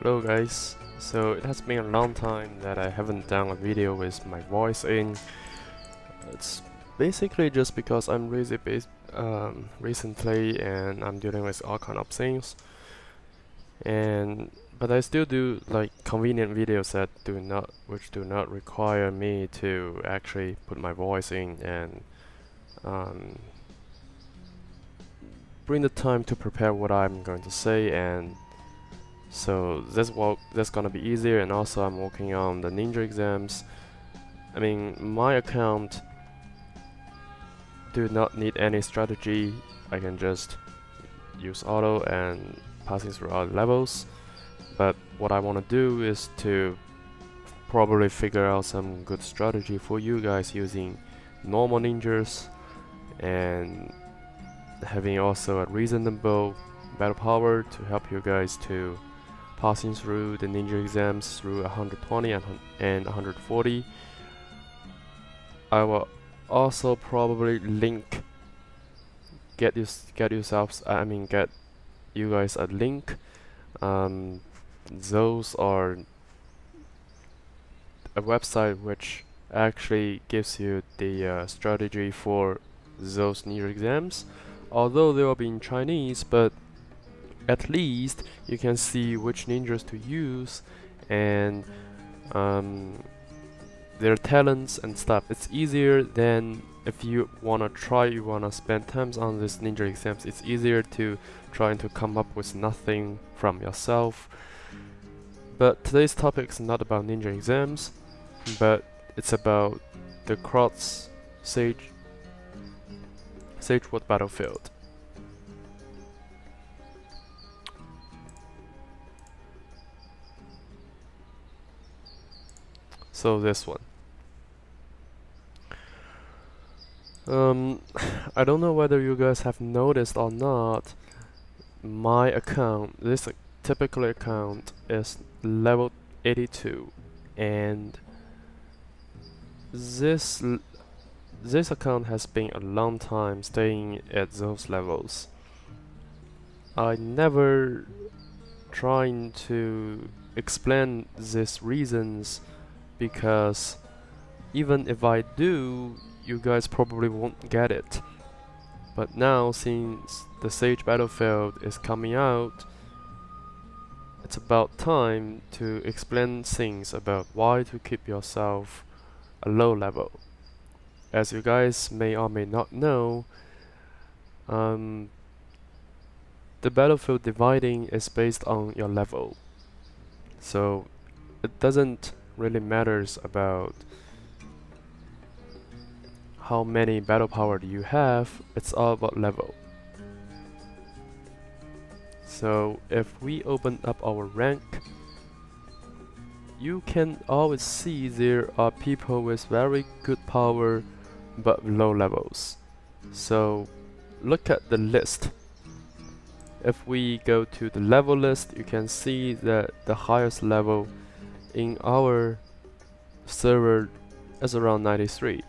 Hello guys, so it has been a long time that I haven't done a video with my voice in. It's basically just because I'm recently and I'm dealing with all kind of things. But I still do like convenient videos which do not require me to actually put my voice in and um, bring the time to prepare what I'm going to say, and so that's gonna be easier. And also I'm working on the ninja exams. I mean, my account do not need any strategy. I can just use auto and passing through all levels. But what I want to do is to probably figure out some good strategy for you guys using normal ninjas and having also a reasonable battle power to help you guys to passing through the ninja exams through 120 and 140. I will also probably link get you guys a link. Those are a website which actually gives you the strategy for those ninja exams, although they will be in Chinese, but at least you can see which ninjas to use and their talents and stuff. It's easier than if you wanna spend times on this ninja exams. It's easier to trying to come up with nothing from yourself. But today's topic is not about ninja exams, but it's about the Cross Sagewood battlefield. So this one. I don't know whether you guys have noticed or not, my account, this typical account is level 82, and this account has been a long time staying at those levels. I never trying to explain these reasons because even if I do, you guys probably won't get it. But now, since the Sage Battlefield is coming out, it's about time to explain things about why to keep yourself a low level. As you guys may or may not know, the battlefield dividing is based on your level. So it doesn't really matters about how many battle power do you have, it's all about level. So if we open up our rank, you can always see there are people with very good power but low levels. So look at the list. If we go to the level list, you can see that the highest level in our server is around 93.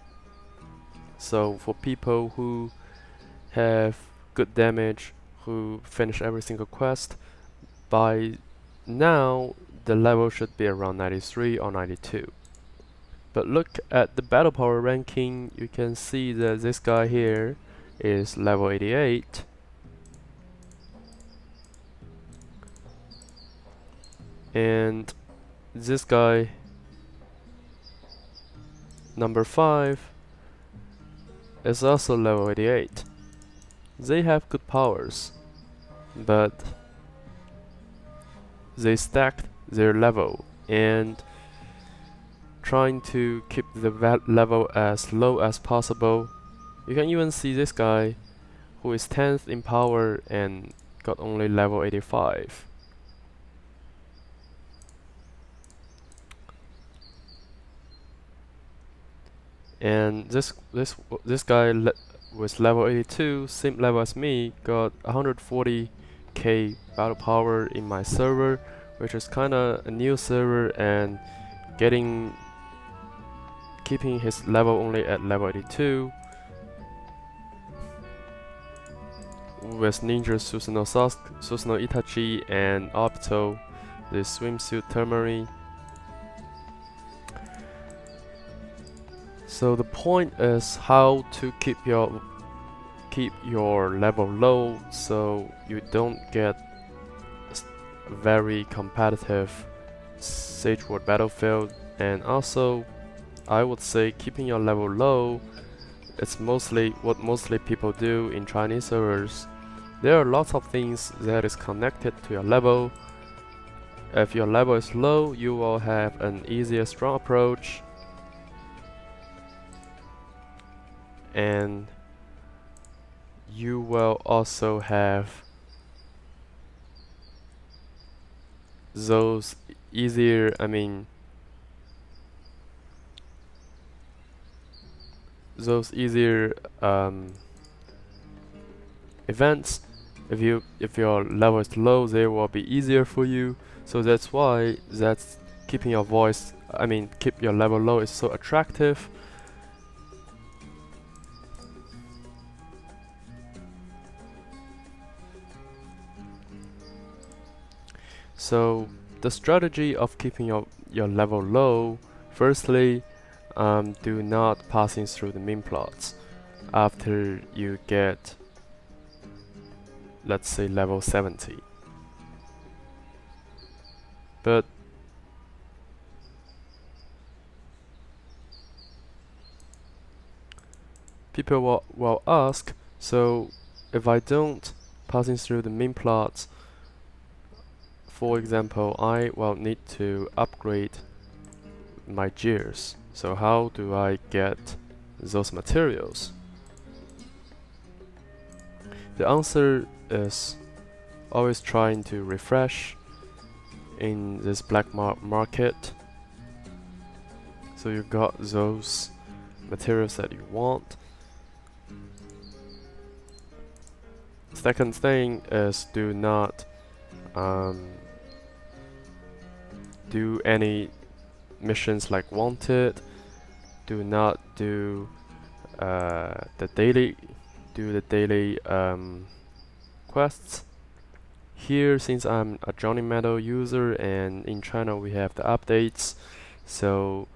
So for people who have good damage, who finish every single quest, by now the level should be around 93 or 92. But look at the battle power ranking, you can see that this guy here is level 88. And this guy, number 5, is also level 88. They have good powers, but they stacked their level and trying to keep the level as low as possible. You can even see this guy who is 10th in power and got only level 85. And this guy with level 82, same level as me, got 140k battle power in my server, which is kinda a new server, and keeping his level only at level 82. With ninjas Susanoo Itachi and Obito the swimsuit Termary. So the point is how to keep your level low so you don't get very competitive Sage World Battlefield, and also I would say keeping your level low. It's mostly what mostly people do in Chinese servers. There are lots of things that is connected to your level. If your level is low, you will have an easier strong approach, and you will also have those easier, those easier events. If your level is low, they will be easier for you. So that's why keeping your keep your level low is so attractive. So the strategy of keeping your level low, firstly, do not passing through the meme plots after you get, let's say, level 70. But people will ask, so if I don't passing through the meme plots, for example, I will need to upgrade my gears. So how do I get those materials? The answer is always trying to refresh in this black market. So you got those materials that you want. Second thing is do not do any missions like wanted. Do not do the daily quests. Here, since I'm a Johnny Metal user and in China we have the updates, so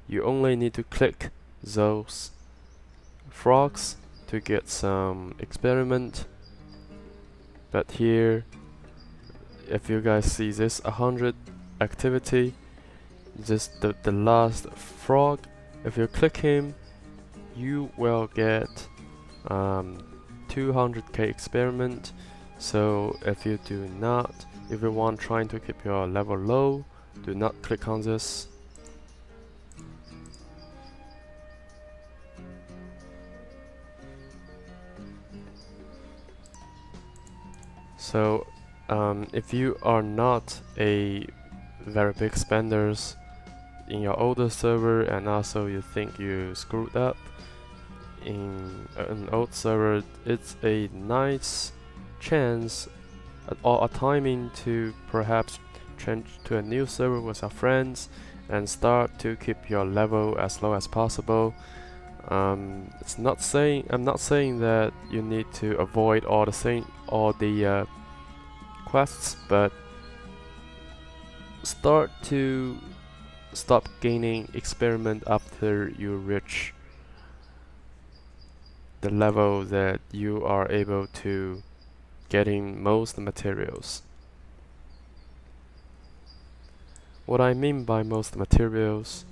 you only need to click those frogs to get some experiment. But here, if you guys see this 100 activity, just the last frog, if you click him, you will get 200k experiment. So if you want trying to keep your level low, do not click on this. So if you are not a very big spenders in your older server, and also you think you screwed up in an old server, it's a nice chance or a timing to perhaps change to a new server with your friends and start to keep your level as low as possible. I'm not saying that you need to avoid all the quests, but stop gaining experiment after you reach the level that you are able to getting most materials. What I mean by most materials,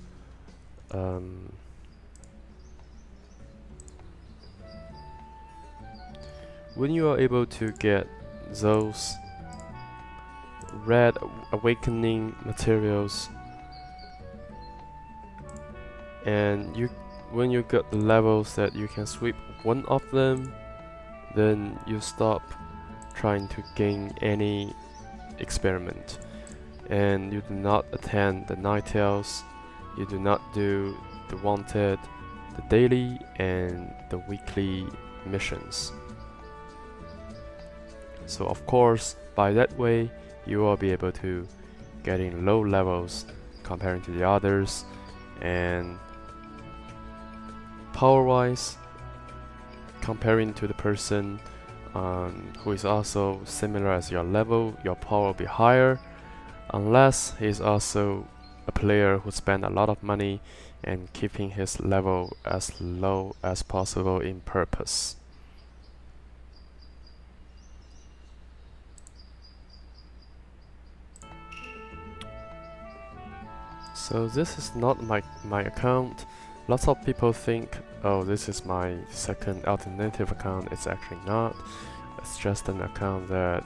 when you are able to get those red awakening materials, and when you got the levels that you can sweep one of them, then you stop trying to gain any experiment, and you do not attend the Ninetales, you do not do the wanted, the daily and the weekly missions. So of course, by that way, you will be able to getting low levels comparing to the others, and power-wise, comparing to the person who is also similar as your level, your power will be higher. unless he's also a player who spent a lot of money and keeping his level as low as possible in purpose. So this is not my account. Lots of people think, oh, this is my second alternative account. It's actually not. It's just an account that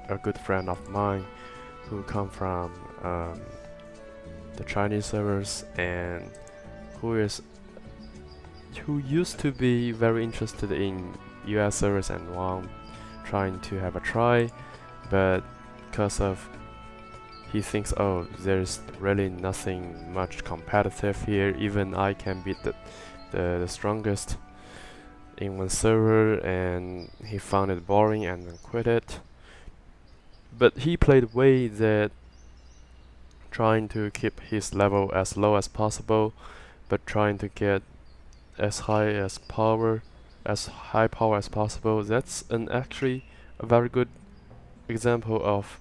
a good friend of mine who come from the Chinese servers and who used to be very interested in US servers and trying to have a try, but because of he thinks, oh, there's really nothing much competitive here, even I can beat the strongest in one server, and he found it boring and then quit it. But he played way that trying to keep his level as low as possible, but trying to get as high power as possible. That's actually a very good example of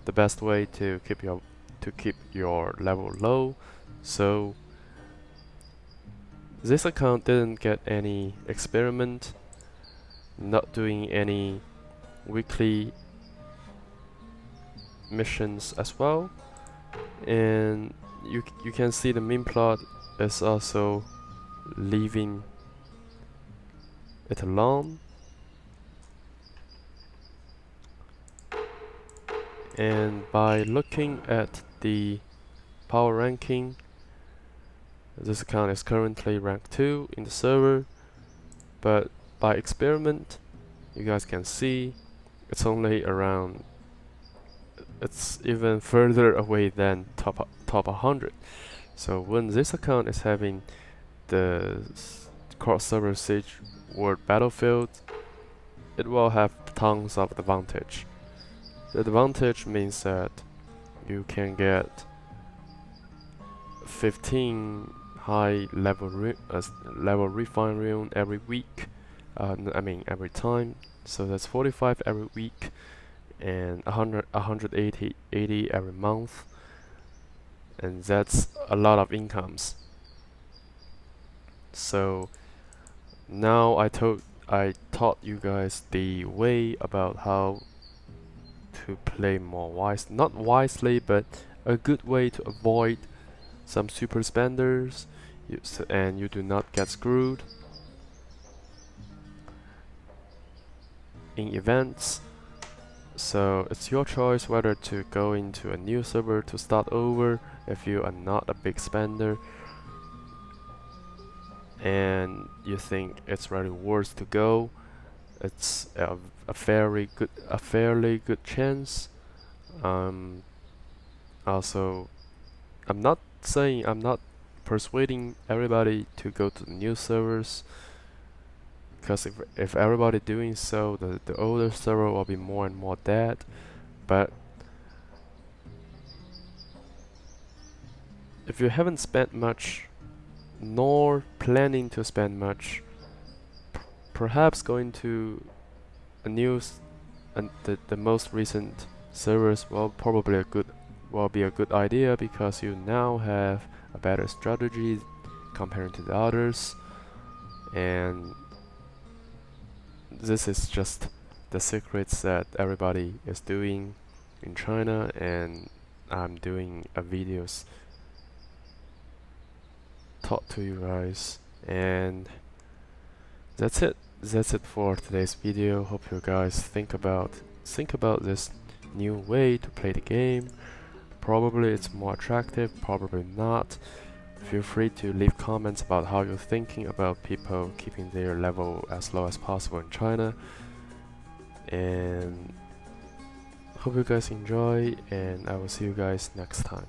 the best way to keep your level low. So this account didn't get any experiment, not doing any weekly missions as well, and you can see the meme plot is also leaving it alone. And by looking at the power ranking, this account is currently rank 2 in the server, but by experiment you guys can see it's only around, it's even further away than top 100. So when this account is having the cross server Siege World Battlefield, it will have tons of advantage. The advantage means that you can get 15 high level refine rune every week. I mean every time. So that's 45 every week, and 180 every month, and that's a lot of incomes. So now I taught you guys the way about how to play more not wisely, but a good way to avoid some super spenders, and you do not get screwed in events. So it's your choice whether to go into a new server to start over if you are not a big spender and you think it's really worth to go. It's a fairly good chance. Also, I'm not persuading everybody to go to the new servers, because if everybody doing so, the older server will be more and more dead. But if you haven't spent much nor planning to spend much, perhaps going to a new the most recent servers will be a good idea, because you now have a better strategy compared to the others, and this is just the secrets that everybody is doing in China, and I'm doing a videos taught to you guys. And that's it for today's video. Hope you guys think about this new way to play the game. Probably it's more attractive, probably not. Feel free to leave comments about how you're thinking about people keeping their level as low as possible in China. And hope you guys enjoy, and I will see you guys next time.